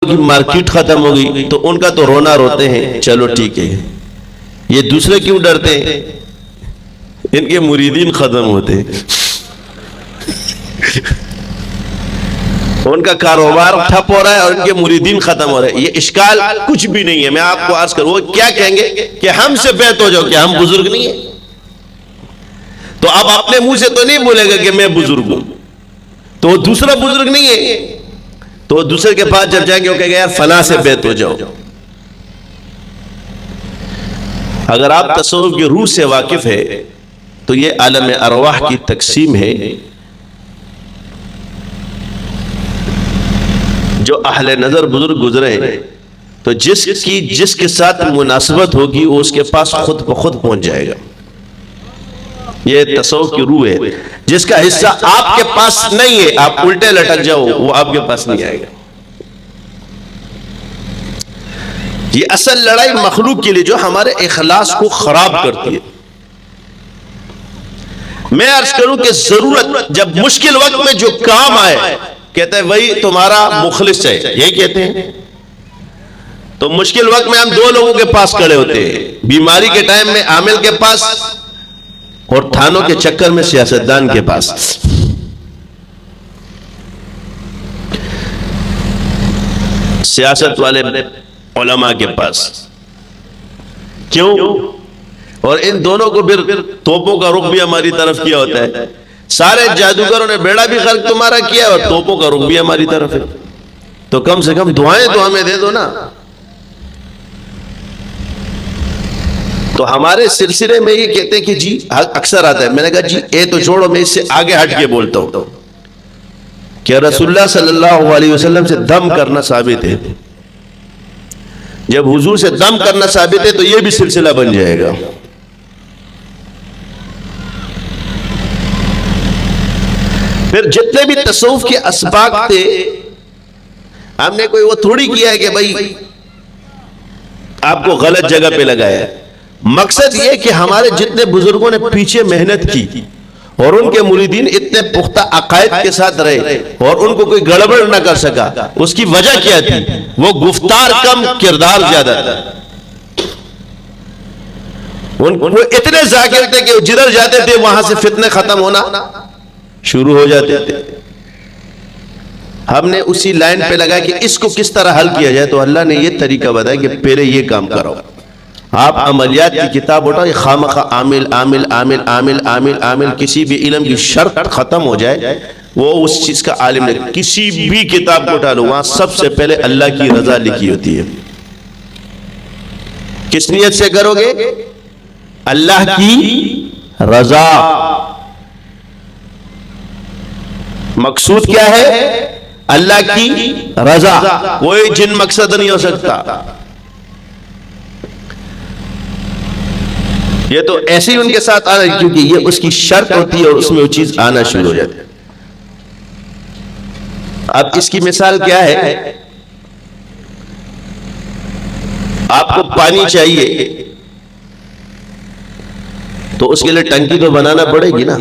کی مارکیٹ ختم ہو گئی تو ان کا تو رونا روتے ہیں، چلو ٹھیک ہے، یہ دوسرے کیوں ڈرتے ہیں؟ ان کے مریدین ختم ہوتے ہیں، ان کا کاروبار ٹھپ ہو رہا ہے اور ان کے مریدین ختم ہو رہے ہیں۔ یہ اشکال کچھ بھی نہیں ہے، میں آپ کو عرض کروں، وہ کیا کہیں گے کہ ہم سے بیعت ہو جاؤ، کہ ہم بزرگ نہیں ہیں؟ تو اب اپنے منہ سے تو نہیں بولے گا کہ میں بزرگ ہوں، تو وہ دوسرا بزرگ نہیں ہے، تو وہ دوسرے کے پاس جب جائیں گے وہ کہے گا یار فلاں سے بیعت ہو جاؤ۔ اگر آپ تصوف کی روح سے واقف ہے تو یہ عالم ارواح کی تقسیم ہے، جو اہل نظر بزرگ گزرے تو جس کے ساتھ مناسبت ہوگی وہ اس کے پاس خود بخود پہنچ جائے گا۔ یہ تصوف کی روح ہے، جس کا حصہ آپ کے پاس نہیں ہے، آپ الٹے لٹک جاؤ، وہ آپ کے پاس نہیں آئے گا۔ یہ اصل لڑائی مخلوق کے لیے جو ہمارے اخلاص کو خراب کرتی ہے۔ میں عرض کروں کہ ضرورت جب مشکل وقت میں جو کام آئے، کہتے ہیں وہی تمہارا مخلص ہے، یہی کہتے ہیں۔ تو مشکل وقت میں ہم دو لوگوں کے پاس کھڑے ہوتے ہیں، بیماری کے ٹائم میں عامل کے پاس اور تھانوں کے چکر میں سیاستدان کے پاس۔ سیاست والے علماء کے پاس کیوں؟ اور ان دونوں کو پھر توپوں کا رخ بھی ہماری طرف کیا ہوتا ہے۔ سارے جادوگروں نے بیڑا بھی خرق تمہارا کیا اور توپوں کا رخ بھی ہماری طرف ہے، تو کم سے کم دعائیں تو ہمیں دے دو نا۔ تو ہمارے سلسلے میں یہ کہتے ہیں کہ جی اکثر آتا ہے، میں نے کہا جی اے تو چھوڑو، میں اس سے آگے ہٹ کے بولتا ہوں کہ رسول اللہ صلی اللہ علیہ وسلم سے دم کرنا ثابت ہے۔ جب حضور سے دم کرنا ثابت ہے تو یہ بھی سلسلہ بن جائے گا۔ پھر جتنے بھی تصوف کے اسباق تھے، ہم نے کوئی وہ تھوڑی کیا ہے کہ بھائی آپ کو غلط جگہ پہ لگایا ہے۔ مقصد یہ کہ ہمارے جتنے بزرگوں نے پیچھے محنت کی اور ان کے مریدین اتنے پختہ عقائد کے ساتھ رہے اور ان کو کوئی گڑبڑ نہ کر سکا، اس کی وجہ کیا تھی؟ وہ گفتار کم کردار زیادہ تھا۔ وہ اتنے ذاکر تھے کہ جدھر جاتے تھے وہاں سے فتنے ختم ہونا شروع ہو جاتے تھے۔ ہم نے اسی لائن پہ لگا کہ اس کو کس طرح حل کیا جائے، تو اللہ نے یہ طریقہ بتایا کہ پہلے یہ کام کرو۔ آپ عملیات کی کتاب اٹھاؤ، یہ خامخواہ عامل عامل عامل عامل عامل عامل، کسی بھی علم کی شرط ختم ہو جائے وہ اس چیز کا عالم نہیں۔ کسی بھی کتاب کو اٹھا لو، وہاں سب سے پہلے اللہ کی رضا لکھی ہوتی ہے۔ کس نیت سے کرو گے؟ اللہ کی رضا۔ مقصود کیا ہے؟ اللہ کی رضا، کوئی جن مقصد نہیں ہو سکتا۔ یہ تو ایسے ہی ان کے ساتھ آنا، کیونکہ یہ اس کی شرط ہوتی ہے اور اس میں وہ چیز آنا شروع ہو جاتی ہے۔ اب اس کی مثال کیا ہے؟ آپ کو پانی چاہیے تو اس کے لیے ٹنکی تو بنانا پڑے گی نا۔